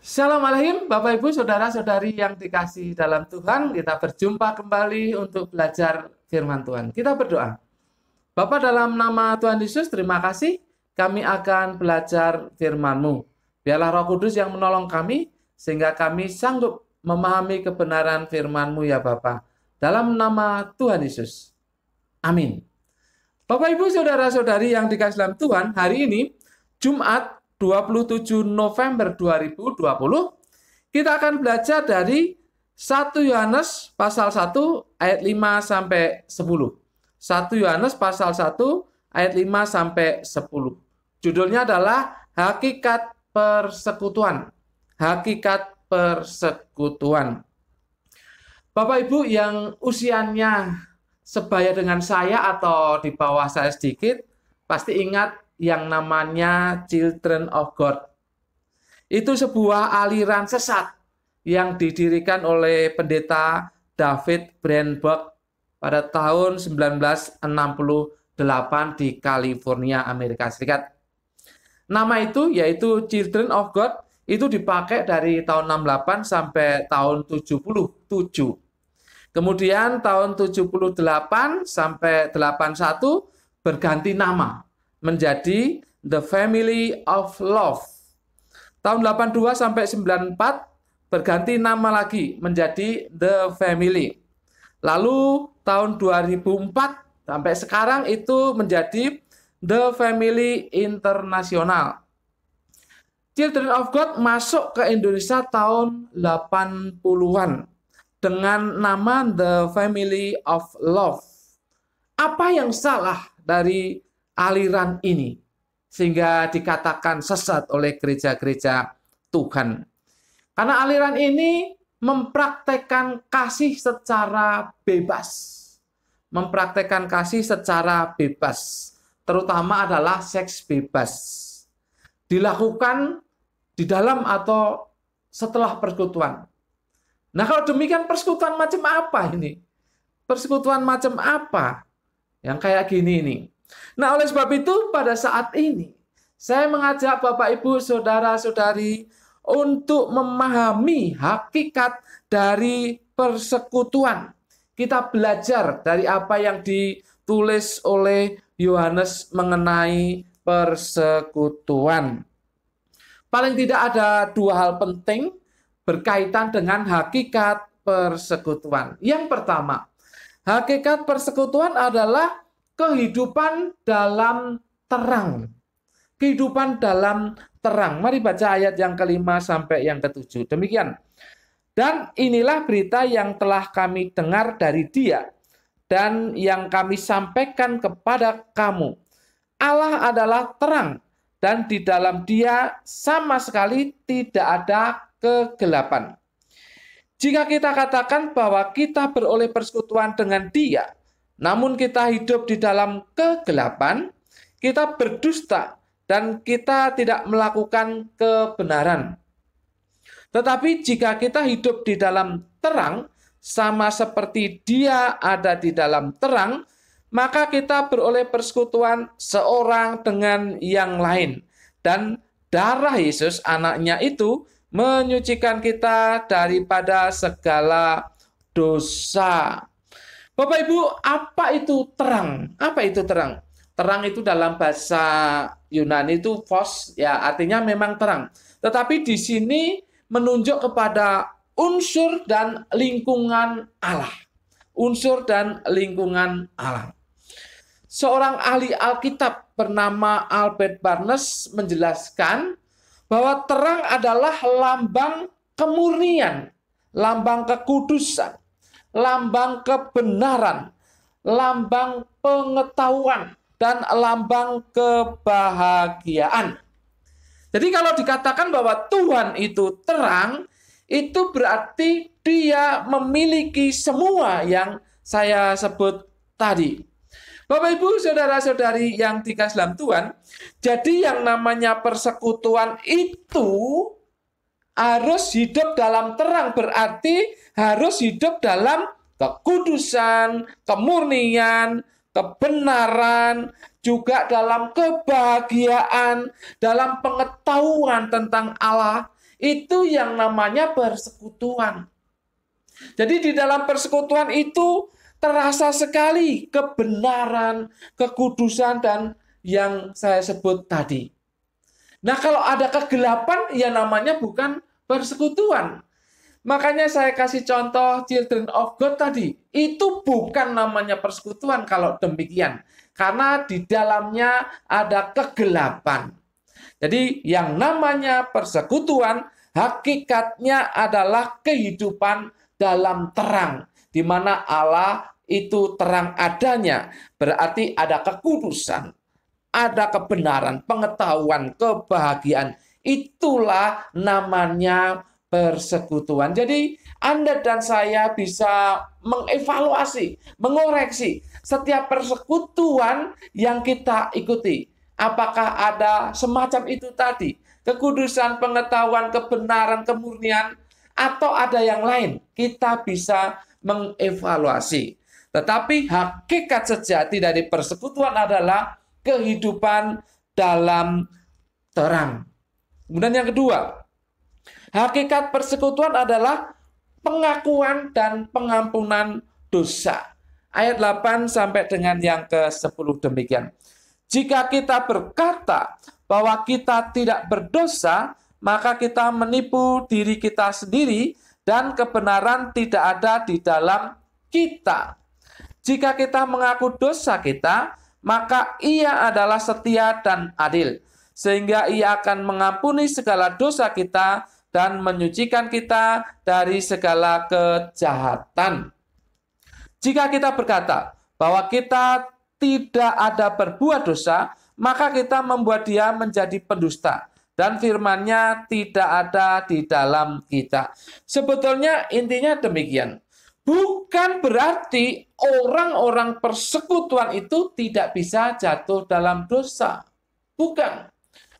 Shalom Alaikum, Bapak Ibu, Saudara-saudari yang dikasihi dalam Tuhan. Kita berjumpa kembali untuk belajar firman Tuhan. Kita berdoa. Bapa, dalam nama Tuhan Yesus, terima kasih kami akan belajar firman-Mu. Biarlah Roh Kudus yang menolong kami, sehingga kami sanggup memahami kebenaran firman-Mu ya Bapa. Dalam nama Tuhan Yesus. Amin. Bapak Ibu, Saudara-saudari yang dikasihi dalam Tuhan, hari ini Jumat 27 November 2020, kita akan belajar dari 1 Yohanes pasal 1 ayat 5 sampai 10. 1 Yohanes pasal 1 ayat 5 sampai 10. Judulnya adalah Hakikat Persekutuan. Hakikat Persekutuan. Bapak Ibu yang usianya sebaya dengan saya atau di bawah saya sedikit, pasti ingat yang namanya Children of God. Itu sebuah aliran sesat yang didirikan oleh pendeta David Brandberg pada tahun 1968 di California, Amerika Serikat. Nama itu yaitu Children of God itu dipakai dari tahun 68 sampai tahun 77. Kemudian tahun 78 sampai 81 berganti nama menjadi The Family of Love. Tahun 82 sampai 94 berganti nama lagi menjadi The Family. Lalu tahun 2004 sampai sekarang itu menjadi The Family International. Children of God masuk ke Indonesia tahun 80-an dengan nama The Family of Love. Apa yang salah dari aliran ini sehingga dikatakan sesat oleh gereja-gereja Tuhan? Karena aliran ini mempraktekkan kasih secara bebas. Mempraktekkan kasih secara bebas, terutama adalah seks bebas. Dilakukan di dalam atau setelah persekutuan. Nah, kalau demikian persekutuan macam apa ini? Persekutuan macam apa? Yang kayak gini nih. Nah, oleh sebab itu pada saat ini saya mengajak Bapak Ibu Saudara-saudari untuk memahami hakikat dari persekutuan. Kita belajar dari apa yang ditulis oleh Yohanes mengenai persekutuan. Paling tidak ada dua hal penting berkaitan dengan hakikat persekutuan. Yang pertama, hakikat persekutuan adalah kehidupan dalam terang. Kehidupan dalam terang. Mari baca ayat yang kelima sampai yang ketujuh. Demikian. Dan inilah berita yang telah kami dengar dari Dia dan yang kami sampaikan kepada kamu. Allah adalah terang dan di dalam Dia sama sekali tidak ada kegelapan. Jika kita katakan bahwa kita beroleh persekutuan dengan Dia, namun kita hidup di dalam kegelapan, kita berdusta dan kita tidak melakukan kebenaran. Tetapi jika kita hidup di dalam terang, sama seperti Dia ada di dalam terang, maka kita beroleh persekutuan seorang dengan yang lain. Dan darah Yesus anaknya itu menyucikan kita daripada segala dosa. Bapak Ibu, apa itu terang? Apa itu terang? Terang itu dalam bahasa Yunani itu phos, ya artinya memang terang. Tetapi di sini menunjuk kepada unsur dan lingkungan Allah. Unsur dan lingkungan Allah. Seorang ahli Alkitab bernama Albert Barnes menjelaskan bahwa terang adalah lambang kemurnian, lambang kekudusan, lambang kebenaran, lambang pengetahuan, dan lambang kebahagiaan. Jadi kalau dikatakan bahwa Tuhan itu terang, itu berarti Dia memiliki semua yang saya sebut tadi. Bapak Ibu Saudara-saudari yang dikasihi dalam Tuhan, jadi yang namanya persekutuan itu harus hidup dalam terang, berarti harus hidup dalam kekudusan, kemurnian, kebenaran, juga dalam kebahagiaan, dalam pengetahuan tentang Allah. Itu yang namanya persekutuan. Jadi di dalam persekutuan itu terasa sekali kebenaran, kekudusan, dan yang saya sebut tadi. Nah, kalau ada kegelapan, ya namanya bukan persekutuan. Makanya saya kasih contoh Children of God tadi. Itu bukan namanya persekutuan kalau demikian. Karena di dalamnya ada kegelapan. Jadi yang namanya persekutuan, hakikatnya adalah kehidupan dalam terang. Di mana Allah itu terang adanya. Berarti ada kekudusan, ada kebenaran, pengetahuan, kebahagiaan. Itulah namanya persekutuan. Jadi Anda dan saya bisa mengevaluasi, mengoreksi setiap persekutuan yang kita ikuti. Apakah ada semacam itu tadi? Kekudusan, pengetahuan, kebenaran, kemurnian, atau ada yang lain? Kita bisa mengevaluasi. Tetapi hakikat sejati dari persekutuan adalah kehidupan dalam terang. Kemudian yang kedua, hakikat persekutuan adalah pengakuan dan pengampunan dosa. Ayat 8 sampai dengan yang ke-10 demikian. Jika kita berkata bahwa kita tidak berdosa, maka kita menipu diri kita sendiri dan kebenaran tidak ada di dalam kita. Jika kita mengaku dosa kita, maka Ia adalah setia dan adil, sehingga Ia akan mengampuni segala dosa kita dan menyucikan kita dari segala kejahatan. Jika kita berkata bahwa kita tidak ada berbuat dosa, maka kita membuat Dia menjadi pendusta, dan firman-Nya tidak ada di dalam kita. Sebetulnya intinya demikian. Bukan berarti orang-orang persekutuan itu tidak bisa jatuh dalam dosa. Bukan.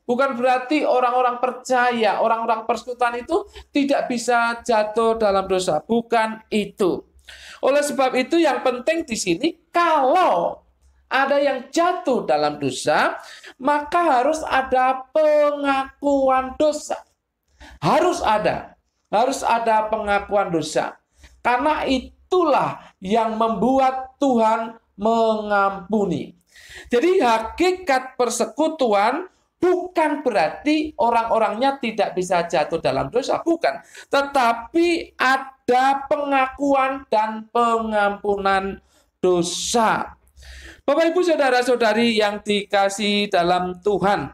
Bukan berarti orang-orang percaya, orang-orang persekutuan itu tidak bisa jatuh dalam dosa. Bukan itu. Oleh sebab itu yang penting di sini, kalau ada yang jatuh dalam dosa, maka harus ada pengakuan dosa. Harus ada pengakuan dosa. Karena itulah yang membuat Tuhan mengampuni. Jadi hakikat persekutuan bukan berarti orang-orangnya tidak bisa jatuh dalam dosa, bukan. Tetapi ada pengakuan dan pengampunan dosa. Bapak, Ibu, Saudara-saudari yang dikasihi dalam Tuhan.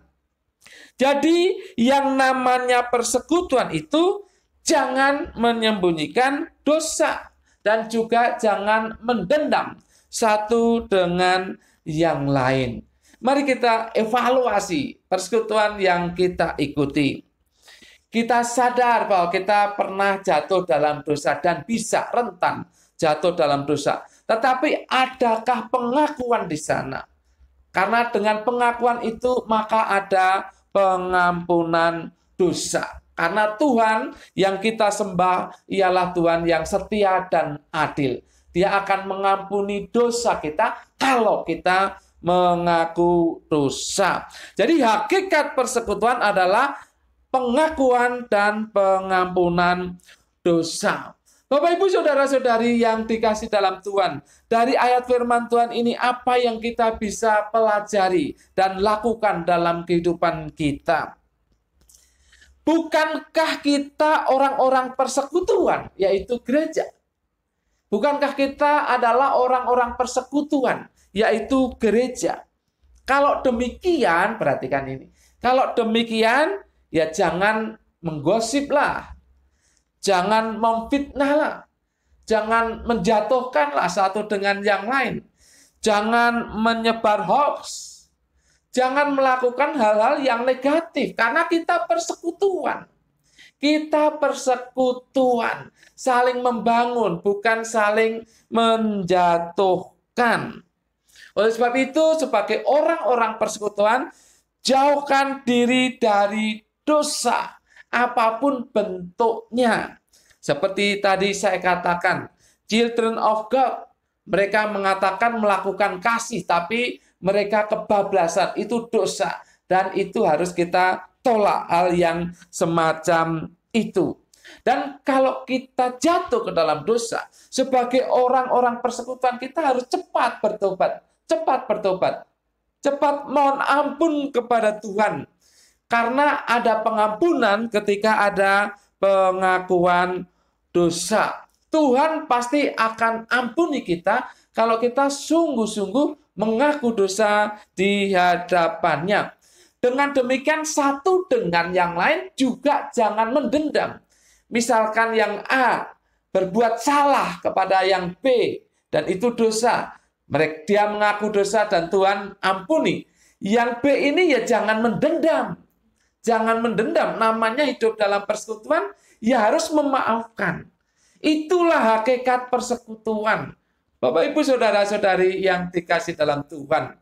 Jadi yang namanya persekutuan itu jangan menyembunyikan dosa dan juga jangan mendendam satu dengan yang lain. Mari kita evaluasi persekutuan yang kita ikuti. Kita sadar bahwa kita pernah jatuh dalam dosa dan bisa rentan jatuh dalam dosa. Tetapi adakah pengakuan di sana? Karena dengan pengakuan itu maka ada pengampunan dosa. Karena Tuhan yang kita sembah ialah Tuhan yang setia dan adil. Dia akan mengampuni dosa kita kalau kita mengaku dosa. Jadi hakikat persekutuan adalah pengakuan dan pengampunan dosa. Bapak, Ibu, Saudara-saudari yang dikasih dalam Tuhan, dari ayat firman Tuhan ini apa yang kita bisa pelajari dan lakukan dalam kehidupan kita? Bukankah kita orang-orang persekutuan, yaitu gereja? Bukankah kita adalah orang-orang persekutuan, yaitu gereja? Kalau demikian, perhatikan ini. Kalau demikian, ya jangan menggosiplah. Jangan memfitnahlah. Jangan menjatuhkanlah satu dengan yang lain. Jangan menyebar hoax. Jangan melakukan hal-hal yang negatif, karena kita persekutuan. Kita persekutuan, saling membangun, bukan saling menjatuhkan. Oleh sebab itu, sebagai orang-orang persekutuan, jauhkan diri dari dosa, apapun bentuknya. Seperti tadi saya katakan, Children of God, mereka mengatakan melakukan kasih, tapi mereka kebablasan, itu dosa. Dan itu harus kita tolak hal yang semacam itu. Dan kalau kita jatuh ke dalam dosa, sebagai orang-orang persekutuan kita harus cepat bertobat, cepat bertobat, cepat mohon ampun kepada Tuhan. Karena ada pengampunan ketika ada pengakuan dosa. Tuhan pasti akan ampuni kita kalau kita sungguh-sungguh mengaku dosa di hadapannya. Dengan demikian, satu dengan yang lain juga jangan mendendam. Misalkan yang A berbuat salah kepada yang B, dan itu dosa. Dia mengaku dosa dan Tuhan ampuni. Yang B ini ya jangan mendendam. Jangan mendendam, namanya hidup dalam persekutuan, ya harus memaafkan. Itulah hakikat persekutuan. Bapak, Ibu, Saudara-saudari yang dikasih dalam Tuhan.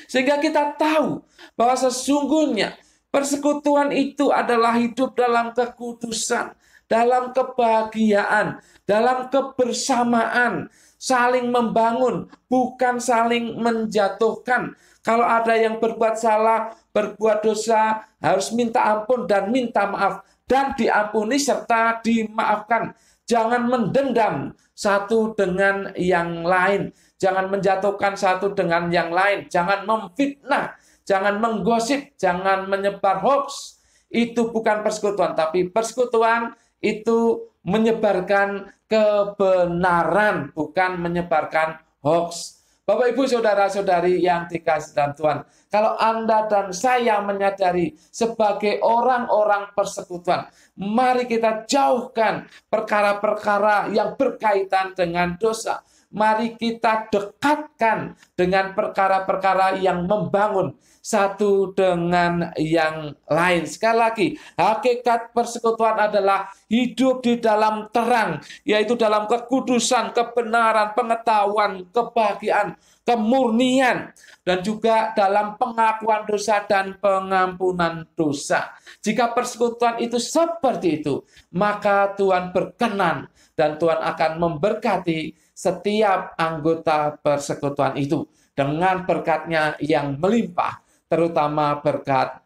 Sehingga kita tahu bahwa sesungguhnya persekutuan itu adalah hidup dalam kekudusan, dalam kebahagiaan, dalam kebersamaan, saling membangun, bukan saling menjatuhkan. Kalau ada yang berbuat salah, berbuat dosa, harus minta ampun dan minta maaf. Dan diampuni serta dimaafkan. Jangan mendendam satu dengan yang lain. Jangan menjatuhkan satu dengan yang lain. Jangan memfitnah, jangan menggosip, jangan menyebar hoax. Itu bukan persekutuan, tapi persekutuan itu menyebarkan kebenaran, bukan menyebarkan hoax. Bapak, Ibu, Saudara-saudari yang dikasihi dalam Tuhan, kalau Anda dan saya menyadari sebagai orang-orang persekutuan, mari kita jauhkan perkara-perkara yang berkaitan dengan dosa. Mari kita dekatkan dengan perkara-perkara yang membangun satu dengan yang lain. Sekali lagi, hakikat persekutuan adalah hidup di dalam terang, yaitu dalam kekudusan, kebenaran, pengetahuan, kebahagiaan, kemurnian, dan juga dalam pengakuan dosa dan pengampunan dosa. Jika persekutuan itu seperti itu, maka Tuhan berkenan dan Tuhan akan memberkati setiap anggota persekutuan itu dengan berkatnya yang melimpah, terutama berkat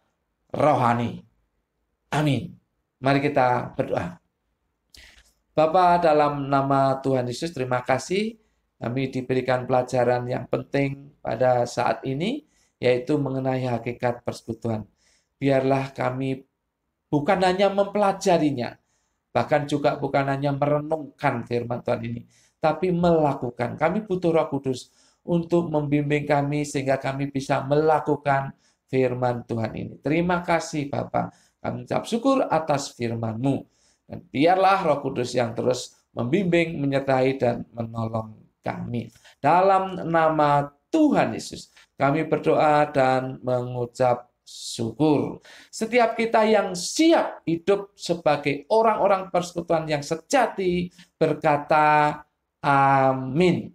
rohani. Amin. Mari kita berdoa. Bapa, dalam nama Tuhan Yesus, terima kasih kami diberikan pelajaran yang penting pada saat ini, yaitu mengenai hakikat persekutuan. Biarlah kami bukan hanya mempelajarinya, bahkan juga bukan hanya merenungkan firman Tuhan ini, tapi melakukan. Kami butuh Roh Kudus untuk membimbing kami sehingga kami bisa melakukan firman Tuhan ini. Terima kasih Bapa. Kami ucap syukur atas firman-Mu. Dan biarlah Roh Kudus yang terus membimbing, menyertai, dan menolong kami. Dalam nama Tuhan Yesus, kami berdoa dan mengucap syukur. Setiap kita yang siap hidup sebagai orang-orang persekutuan yang sejati, berkata amin.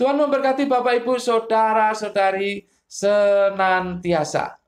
Tuhan memberkati Bapak, Ibu, Saudara-saudari senantiasa.